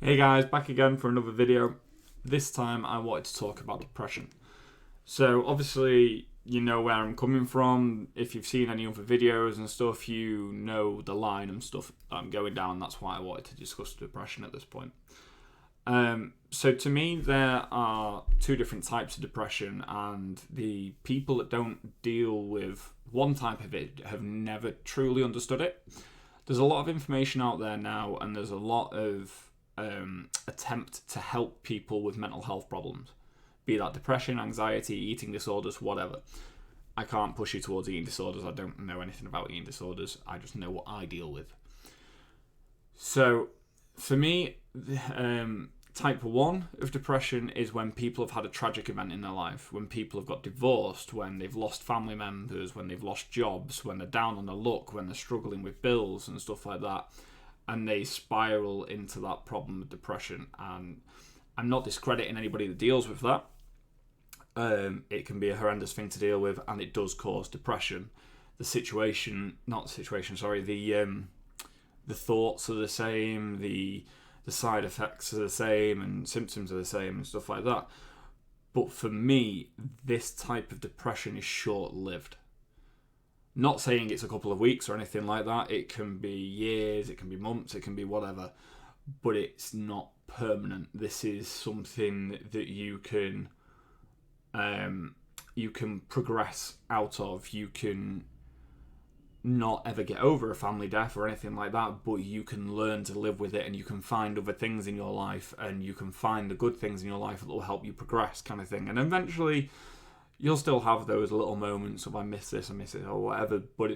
Hey guys, back again for another video. This time I wanted to talk about depression. So obviously you know where I'm coming from. If you've seen any other videos and stuff, you know the line and stuff that I'm going down. That's why I wanted to discuss depression at this point. So to me, there are two different types of depression, and the people that don't deal with one type of it have never truly understood it. There's a lot of information out there now, and there's a lot of attempt to help people with mental health problems, be that depression, anxiety, eating disorders, whatever. I can't push you towards eating disorders. I don't know anything about eating disorders. I just know what I deal with. So, for me, type 1 of depression is when people have had a tragic event in their life, when people have got divorced, when they've lost family members, when they've lost jobs, when they're down on their luck, when they're struggling with bills and stuff like that, and they spiral into that problem of depression. And I'm not discrediting anybody that deals with that. It can be a horrendous thing to deal with, and it does cause depression. The thoughts are the same, the side effects are the same, and symptoms are the same, and stuff like that. But for me, this type of depression is short-lived. Not saying it's a couple of weeks or anything like that. It can be years, it can be months, it can be whatever. But it's not permanent. This is something that you can progress out of. You can not ever get over a family death or anything like that, but you can learn to live with it, and you can find other things in your life, and you can find the good things in your life that will help you progress, kind of thing. And eventually you'll still have those little moments of I miss this, or whatever, but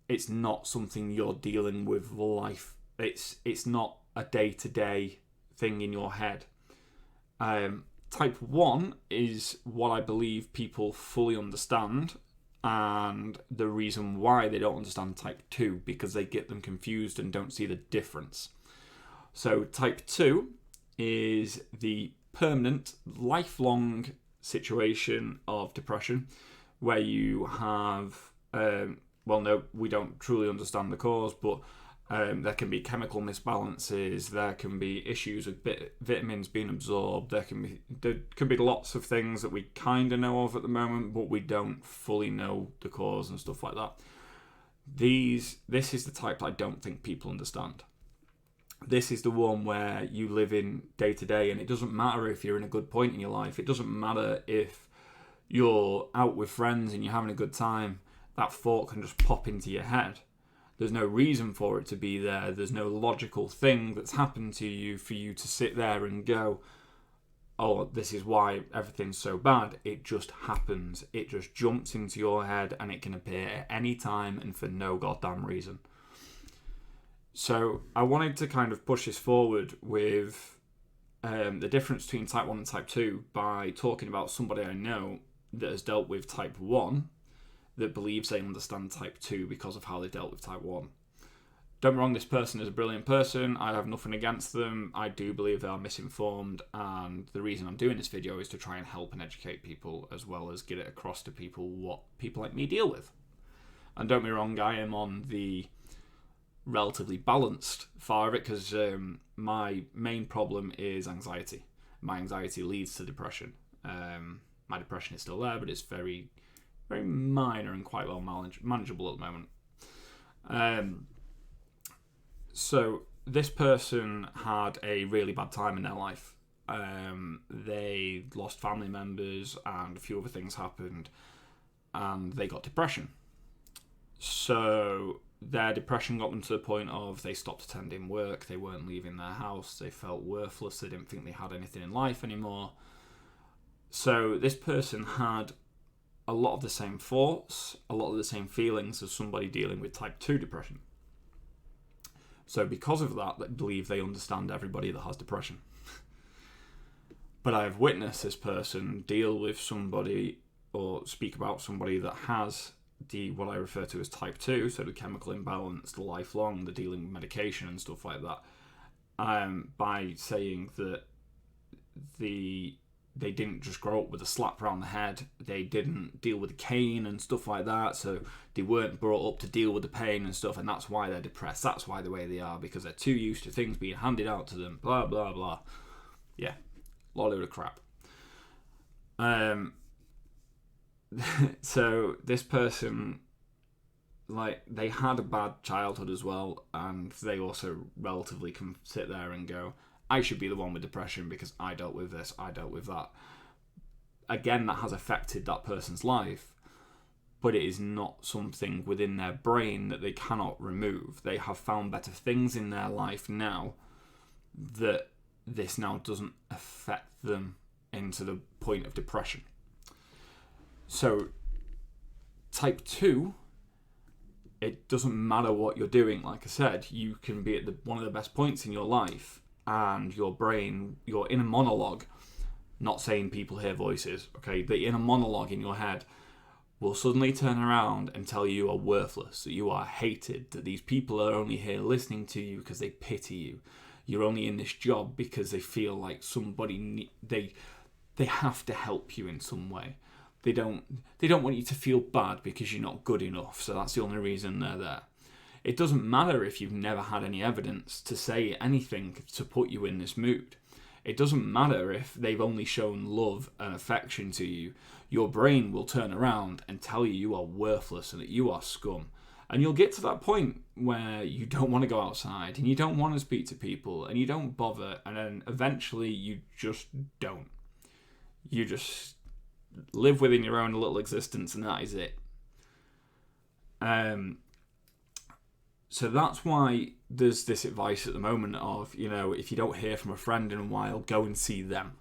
it's not something you're dealing with life. It's not a day-to-day thing in your head. Type 1 is what I believe people fully understand, and the reason why they don't understand type 2, because they get them confused and don't see the difference. So type 2 is the permanent, lifelong situation of depression, where you have we don't truly understand the cause, but there can be chemical misbalances, there can be issues with vitamins being absorbed, there can be lots of things that we kind of know of at the moment, but we don't fully know the cause and stuff like that. This is the type that I don't think people understand. This is the one where you live in day to day, and it doesn't matter if you're in a good point in your life. It doesn't matter if you're out with friends and you're having a good time. That thought can just pop into your head. There's no reason for it to be there. There's no logical thing that's happened to you for you to sit there and go, oh, this is why everything's so bad. It just happens. It just jumps into your head, and it can appear at any time and for no goddamn reason. So I wanted to kind of push this forward with the difference between type 1 and type 2 by talking about somebody I know that has dealt with type 1 that believes they understand type 2 because of how they dealt with type 1. Don't get me wrong, this person is a brilliant person. I have nothing against them. I do believe they are misinformed, and the reason I'm doing this video is to try and help and educate people, as well as get it across to people what people like me deal with. And don't get me wrong, I am on the relatively balanced far of it, because my main problem is anxiety. My anxiety leads to depression. My depression is still there, but it's very, very minor and quite well manageable at the moment. So this person had a really bad time in their life. They lost family members, and a few other things happened, and they got depression. So their depression got them to the point of they stopped attending work, they weren't leaving their house, they felt worthless, they didn't think they had anything in life anymore. So this person had a lot of the same thoughts, a lot of the same feelings as somebody dealing with type 2 depression. So because of that, they believe they understand everybody that has depression. But I have witnessed this person deal with somebody or speak about somebody that has what I refer to as type 2, so the chemical imbalance, the lifelong, the dealing with medication and stuff like that, by saying that the they didn't just grow up with a slap around the head. They didn't deal with the cane and stuff like that. So they weren't brought up to deal with the pain and stuff. And that's why they're depressed. That's why the way they are, because they're too used to things being handed out to them. Blah, blah, blah. Yeah. Lot of crap. So this person, like, they had a bad childhood as well. And they also relatively can sit there and go, I should be the one with depression because I dealt with this, I dealt with that. Again, that has affected that person's life, but it is not something within their brain that they cannot remove. They have found better things in their life now that this now doesn't affect them into the point of depression. So, type 2, it doesn't matter what you're doing. Like I said, you can be at one of the best points in your life, and your brain, your inner monologue, not saying people hear voices, okay, the inner monologue in your head will suddenly turn around and tell you are worthless, that you are hated, that these people are only here listening to you because they pity you. You're only in this job because they feel like they have to help you in some way. They don't want you to feel bad because you're not good enough, so that's the only reason they're there. It doesn't matter if you've never had any evidence to say anything to put you in this mood. It doesn't matter if they've only shown love and affection to you. Your brain will turn around and tell you you are worthless and that you are scum. And you'll get to that point where you don't want to go outside and you don't want to speak to people and you don't bother, and then eventually you just don't. You just live within your own little existence, and that is it. So that's why there's this advice at the moment of, if you don't hear from a friend in a while, go and see them.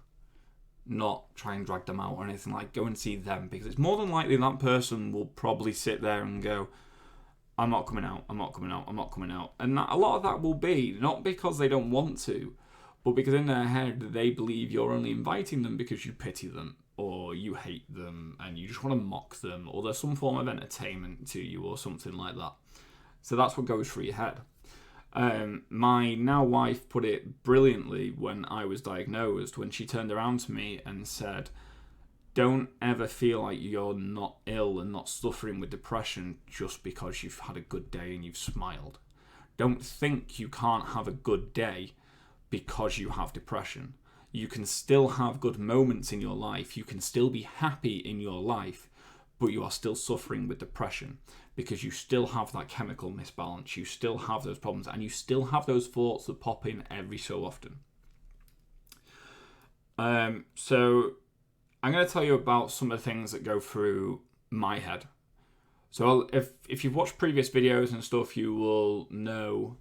Not try and drag them out or anything, like go and see them, because it's more than likely that person will probably sit there and go, I'm not coming out, I'm not coming out, I'm not coming out. And a lot of that will be not because they don't want to, but because in their head they believe you're only inviting them because you pity them, or you hate them and you just want to mock them, or there's some form of entertainment to you or something like that. So that's what goes through your head. My now wife put it brilliantly when I was diagnosed, when she turned around to me and said, don't ever feel like you're not ill and not suffering with depression just because you've had a good day and you've smiled. Don't think you can't have a good day because you have depression. You can still have good moments in your life. You can still be happy in your life, but you are still suffering with depression because you still have that chemical misbalance. You still have those problems, and you still have those thoughts that pop in every so often. So I'm going to tell you about some of the things that go through my head. So if you've watched previous videos and stuff, you will know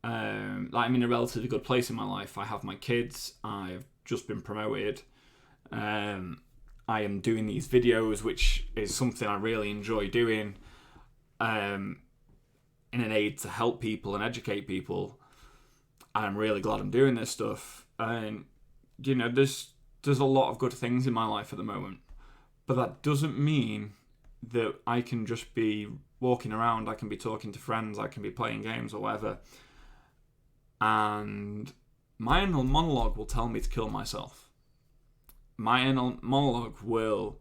that I'm in a relatively good place in my life. I have my kids. I've just been promoted. I am doing these videos, which is something I really enjoy doing, in an aid to help people and educate people. And I'm really glad I'm doing this stuff. And, there's a lot of good things in my life at the moment. But that doesn't mean that I can just be walking around, I can be talking to friends, I can be playing games or whatever. And my inner monologue will tell me to kill myself. My inner monologue will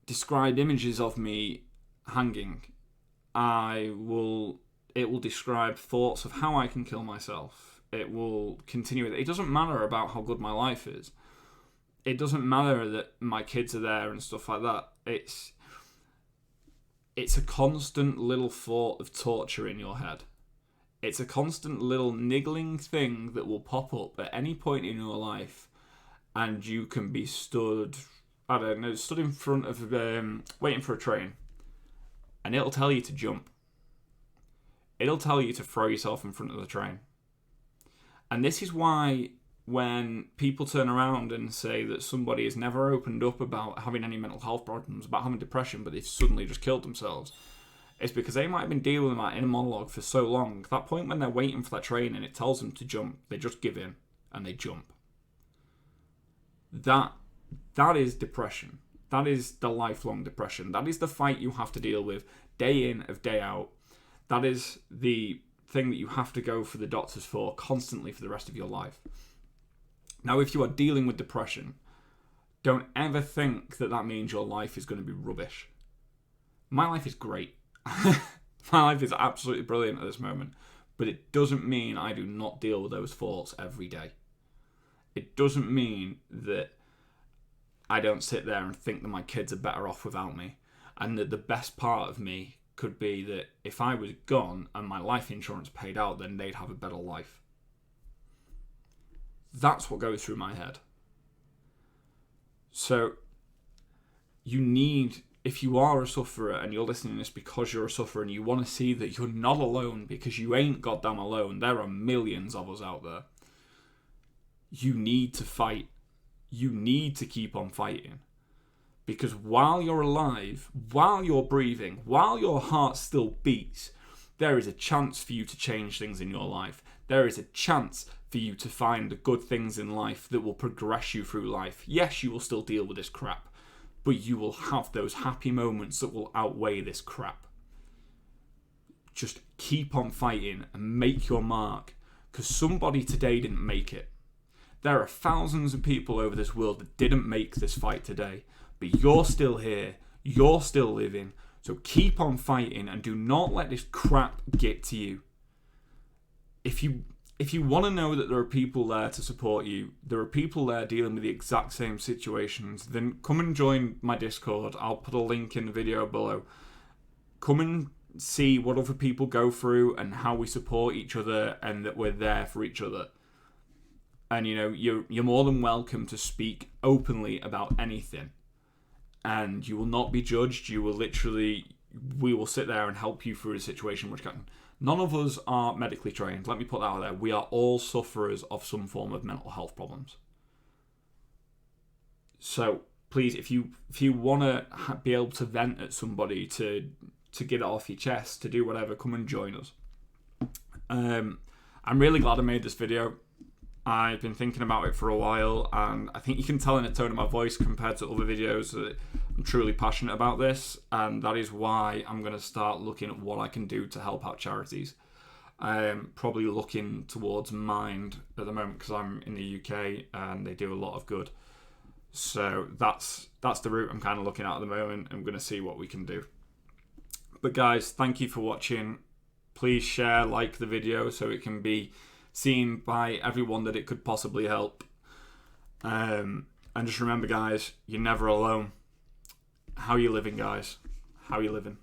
describe images of me hanging. It will describe thoughts of how I can kill myself. It will continue with it. It doesn't matter about how good my life is. It doesn't matter that my kids are there and stuff like that. It's a constant little thought of torture in your head. It's a constant little niggling thing that will pop up at any point in your life, and you can be stood in front of, waiting for a train, and it'll tell you to jump. It'll tell you to throw yourself in front of the train. And this is why when people turn around and say that somebody has never opened up about having any mental health problems, about having depression, but they've suddenly just killed themselves, it's because they might have been dealing with that inner monologue for so long. That point when they're waiting for that train and it tells them to jump, they just give in and they jump. That is depression. That is the lifelong depression. That is the fight you have to deal with day in, of day out. That is the thing that you have to go for the doctors for constantly for the rest of your life. Now, if you are dealing with depression, don't ever think that that means your life is going to be rubbish. My life is great. My life is absolutely brilliant at this moment. But it doesn't mean I do not deal with those thoughts every day. It doesn't mean that I don't sit there and think that my kids are better off without me. And that the best part of me could be that if I was gone and my life insurance paid out, then they'd have a better life. That's what goes through my head. So you need, if you are a sufferer and you're listening to this because you're a sufferer and you want to see that you're not alone, because you ain't goddamn alone, there are millions of us out there. You need to fight. You need to keep on fighting. Because while you're alive, while you're breathing, while your heart still beats, there is a chance for you to change things in your life. There is a chance for you to find the good things in life that will progress you through life. Yes, you will still deal with this crap, but you will have those happy moments that will outweigh this crap. Just keep on fighting and make your mark, because somebody today didn't make it. There are thousands of people over this world that didn't make this fight today, but you're still here, you're still living, so keep on fighting and do not let this crap get to you. If you want to know that there are people there to support you, there are people there dealing with the exact same situations, then come and join my Discord. I'll put a link in the video below. Come and see what other people go through and how we support each other and that we're there for each other. And you're more than welcome to speak openly about anything. And you will not be judged. We will sit there and help you through the situation which can. None of us are medically trained. Let me put that out there. We are all sufferers of some form of mental health problems. So please, if you want to be able to vent at somebody, to get it off your chest, to do whatever, come and join us. I'm really glad I made this video. I've been thinking about it for a while, and I think you can tell in the tone of my voice compared to other videos that I'm truly passionate about this, and that is why I'm going to start looking at what I can do to help out charities. I'm probably looking towards Mind at the moment because I'm in the UK and they do a lot of good. So that's the route I'm kind of looking at the moment. I'm going to see what we can do. But guys, thank you for watching. Please share, like the video so it can be seen by everyone that it could possibly help. And just remember, guys, you're never alone. How you living, guys? How you living?